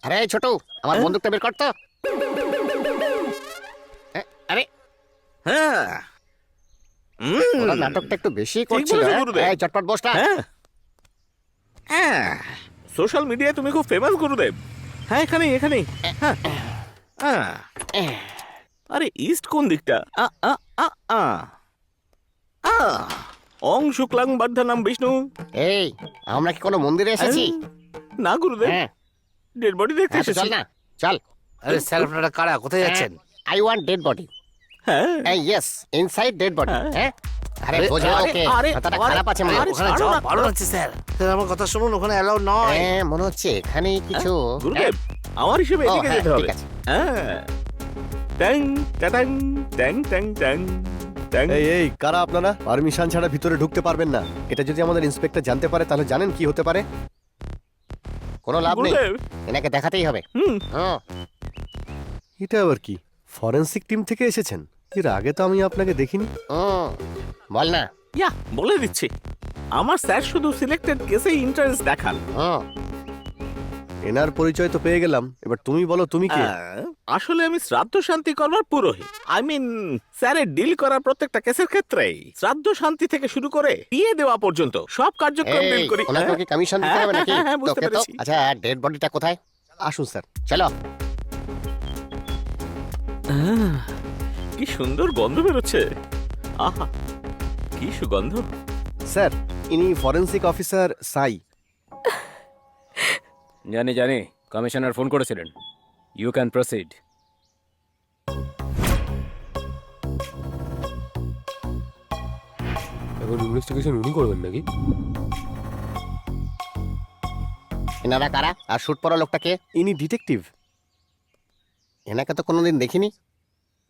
আরে ছোট, আমার বন্দুকটা বের কর তো। আরে হ্যাঁ, ওরা নাটকটা একটু বেশি করছিল। বলেছো, গুরুদেব। এই চটপট বসটা। হ্যাঁ, সোশ্যাল মিডিয়ায় তুমি খুব ফেমাস গুরুদেব। হ্যাঁ, এখানেই এখানেই। হ্যাঁ, আরে ইস্ট কোন দিকটা? অং শুক্লাং বদ্ধনাম বিষ্ণু। এই আমরা কি কোনো মন্দিরে এসেছি? না গুরুদেব, হ্যাঁ, ডেড বডি দেখতে হ্যাঁ, তো এসেছি। চল না, চল। আরে স্যার, আপনারা কারা? কোথায় যাচ্ছেন? I want dead body. হ্যাঁ, ইয়েস, ইনসাইড ডেড বডি। হ্যাঁ, আরে বোঝা ওকে, কথাটা খারাপ আছে মনে হয়। ওখানে যাওয়া ভালো হচ্ছে স্যার। স্যার, আমার কথা শুনুন, ওখানে অ্যালাউ নয়। হ্যাঁ, মনে হচ্ছে এখানে কিছু। গুরুদেব আমার হিসেবে ও, এদিকে হ্যাঁ, যেতে হবে। ঠিক আছে। হ্যাঁ, ট্যাং ট্যাং ট্যাং ট্যাং ট্যাং ট্যাং। এই কারা আপনারা? পারমিশন ছাড়া ভিতরে ঢুকতে পারবেন না। এটা যদি আমাদের ইন্সপেক্টর জানতে পারে তাহলে জানেন কি হতে পারে? কোনো লাভ নেই, গুরুদেব, এনাকে দেখাতেই হবে। হ্যাঁ, এটা আবার কি? ফরেনসিক টিম থেকে এসেছেন? এর আগে তো আমি আপনাকে দেখিনি। বল না। ইয়া বলে দিচ্ছি, আমার স্যার শুধু সিলেক্টেড কেসে ইন্টারেস্ট দেখান। এনার পরিচয় তো পেয়ে গেলাম, এবার তুমি বলো তুমি কে? আসলে আমি শ্রাদ্ধ শান্তি করবার পুরোহিত। আই মিন স্যারের ডিল করা প্রত্যেকটা কেসের ক্ষেত্রেই শ্রাদ্ধ শান্তি থেকে শুরু করে বিয়ে দেওয়া পর্যন্ত সব কার্যক্রম ডিল করি। ওনাকে কি কমিশন দিতে হবে নাকি? হ্যাঁ, বুঝতে তোকে তো। পেরেছি। আচ্ছা, ডেড বডিটা কোথায়? আসুন স্যার। চলো। কি সুন্দর গন্ধ বেরোচ্ছে। আহা, কি সুগন্ধ। স্যার, ইনি ফরেনসিক অফিসার সাই। জানি জানি, কমিশনার ফোন করেছিলেন। You can proceed. এখন ইনভেস্টিগেশন উনি করবেন নাকি? এনারা কারা? আর শুট পড়া লোকটা কে? ইনি ডিটেকটিভ। এনাকে তো কোনোদিন দেখিনি।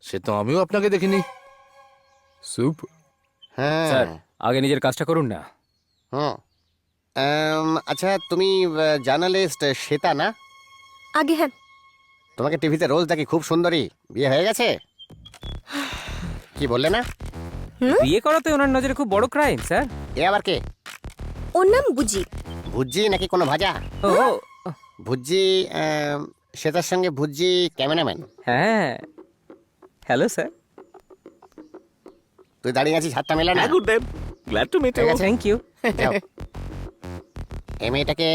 সে তো আমিও আপনাকে দেখিনি। সুপ। হ্যাঁ। স্যার, আগে নিজের কাজটা করুন না। হুম। আচ্ছা, তুমি জার্নালিস্ট শ্বেতা না? আগে হ্যাঁ। তোমাকে টিভিতে রোজ দেখি, খুব সুন্দরী। বিয়ে হয়ে গেছে? কি বললে না? বিয়ে করা তো ওনার নজরে খুব বড় ক্রাইম, স্যার। এ আবার কে? ওর নাম বুজি। ভুজ্জি নাকি কোনো ভাজা? ও ভুজ্জি। শ্বেতার সঙ্গে ভুজ্জি ক্যামেরাম্যান। হ্যাঁ, হ্যালো স্যার। তুই দাঁড়িয়ে আছিস, হাতটা মেলা না। হ্যাঁ গুরুদেব, গ্ল্যাড টু মিট ইউ। ঠিক আছে। Thank you. যাও। এই মেয়েটাকে।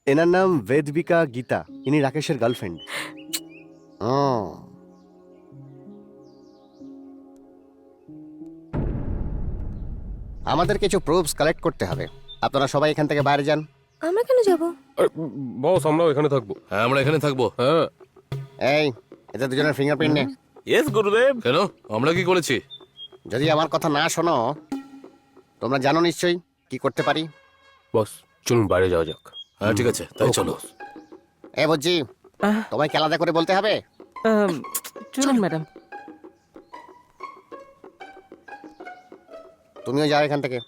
এনার নাম বেদবিকা গীতা। ইনি রাকেশের গার্লফ্রেন্ড। আমাদের কিছু প্রুফস কালেক্ট করতে হবে। আপনারা সবাই এখান থেকে বাইরে যান। আমরা কেন যাব? বস, আমরাও এখানে থাকবো। হ্যাঁ, আমরা এখানে থাকবো। হ্যাঁ। এই, এদের দুজনের ফিঙ্গারপ্রিন্ট নে। ইয়েস গুরুদেব। কেন? আমরা কি করেছি? যদি আমার কথা না শোনো, তোমরা জানো নিশ্চয়ই কি করতে পারি। বস, চলুন বাইরে যাওয়া যাক। হ্যাঁ, ঠিক আছে, তাই চলো। এ বুঝছি, তোমায় কি আলাদা করে বলতে হবে? চলুন ম্যাডাম। তুমিও যাও এখান থেকে।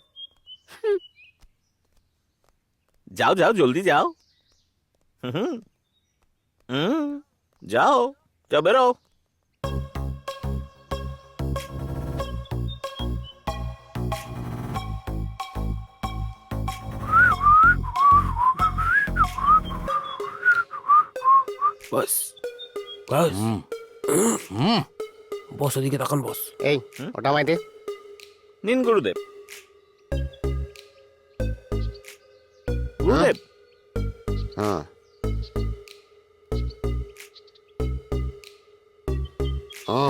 যাও যাও, জলদি যাও। হুম হুম, যাও যাও, বেরো। বস, বস, বস ওদিকে তাকান বস। এই, ওটা আমায় দে। নিন গুরুদেব। গুরুদেব, হুম।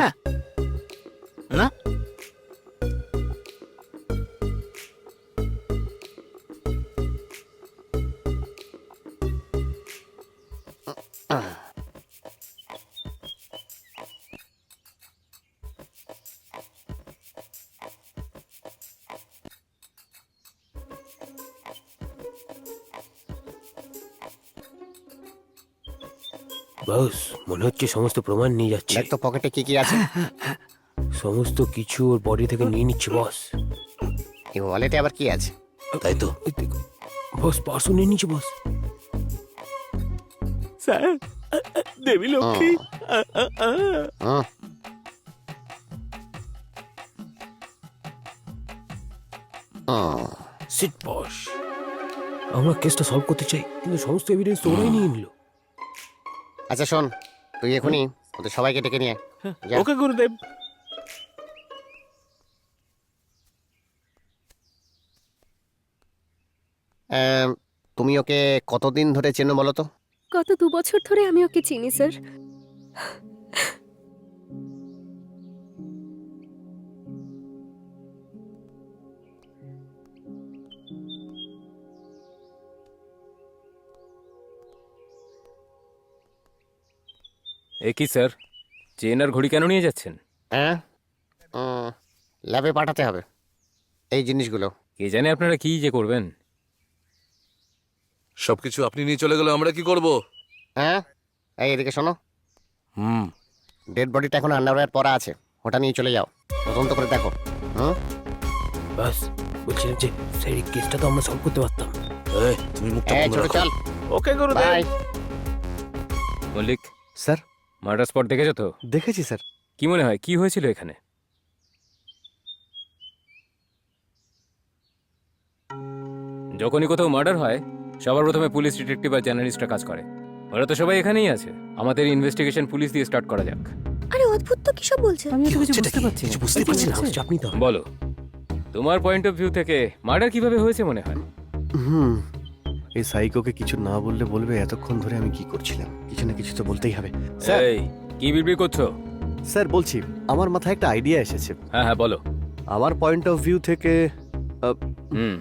হ্যাঁ। না বস মনে হচ্ছে সমস্ত প্রমাণ নিয়ে যাচ্ছে দেখ তো পকেটে কি কি আছে। সমস্ত কিছু ওর বডি থেকে নিয়ে নিচ্ছে বস এই ওয়ালেটে আবার কি আছে? তাই তো। এই দেখো, বস পার্সও নিয়ে নিচ্ছে বস স্যার দেবী লক্ষ্মী হুম, হুম। সিট বস আমরা কেসটা সলভ করতে চাই কিন্তু সমস্ত এভিডেন্স তো ওরাই নিয়ে নিল আচ্ছা শোন, তুই এখনই ওদের সবাইকে ডেকে নিয়ে আয়। যা। ওকে গুরুদেব। তুমি ওকে কতদিন ধরে চেনো বলো তো? গত 2 বছর ধরে আমি ওকে চিনি স্যার। এ কি স্যার, চেন আর ঘড়ি কেন নিয়ে যাচ্ছেন? হ্যাঁ, ল্যাবে পাঠাতে হবে এই জিনিসগুলো। কে জানে আপনারা কি যে করবেন। সবকিছু আপনি নিয়ে চলে গেলে আমরা কি করব? হ্যাঁ, এই এদিকে শোনো, হুম। ডেড বডিটা এখন আন্ডারওয়্যার পরা আছে, ওটা নিয়ে চলে যাও, তদন্ত করে দেখো। হুম, বাস বলছিলাম যে স্যার এই কেসটা তো আমরা সলভ করতে পারতাম এই, তুমি মুখটা এই বন্ধ ছোট রাখো। চল, okay Gurudev. Bye. Mallick, sir murder spot দেখেছো তো? দেখেছি স্যার। কি মনে হয় কি হয়েছিল এখানে? যখনই কোথাও মার্ডার হয় সবার প্রথমে পুলিশ ডিটেকটিভ আর জার্নালিস্টরা কাজ করে। ওরা তো সবাই এখানেই আছে। আমাদের ইনভেস্টিগেশন পুলিশ দিয়ে স্টার্ট করা যাক। আরে অদ্ভুত তো কিসব বলছেন। আমি তো কিছু বুঝতে পারছি না। বুঝতে পারছি না। চাপ নিতে হবে বলো, তোমার পয়েন্ট অফ ভিউ থেকে মার্ডার কিভাবে হয়েছে মনে হয়? হুম, এই সাইকোকে কিছু না বললে বলবে এতক্ষণ ধরে আমি কি করছিলাম। কিছু না কিছু তো বলতেই হবে। স্যার, এই কি বিড়বিড় করছো? স্যার বলছি, আমার মাথায় একটা আইডিয়া এসেছে। হ্যাঁ হ্যাঁ বলো। আমার পয়েন্ট অফ ভিউ থেকে হুম,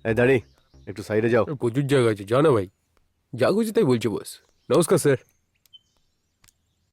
এই দাঁড়ি, একটু সাইডে যাও। প্রচুর জায়গা আছে জানো ভাই যা খুশি তাই বলছে বস নমস্কার স্যার